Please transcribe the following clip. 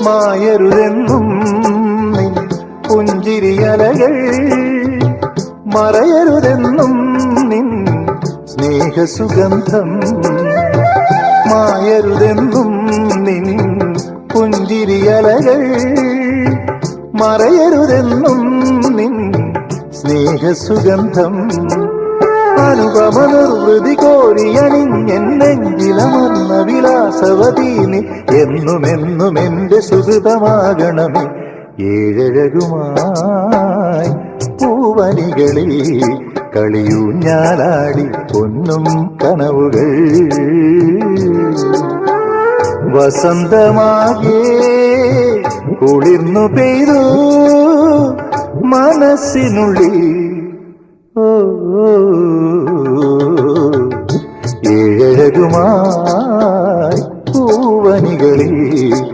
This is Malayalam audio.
മായരുതെന്നും നിൻ പുഞ്ചിരിയലകൾ, മറയരുതെന്നും നിൻ സ്നേഹസുഗന്ധം. മായരുതെന്നും നിൻ പുഞ്ചിരിയലകൾ, മറയരുതെന്നും നിൻ സ്നേഹസുഗന്ധം. അനുപമ നിർവൃതി കോരിയണിഞ്ഞെന്നെഞ്ചിലമർന്ന വിലാസവതീനി എന്നുമെന്നും എന്റെ സുഹൃതമാകണമേ. ഏഴഴകുമായി പൂവനികളിൽ കളിയൂഞ്ഞാലാടി പൊന്നും കനവുകൾ. വസന്തമാകെ കുളിർന്നു പെയ്തു മനസ്സിനുള്ളിൽ. ഏഴഴകുമായി പൂവനികളിൽ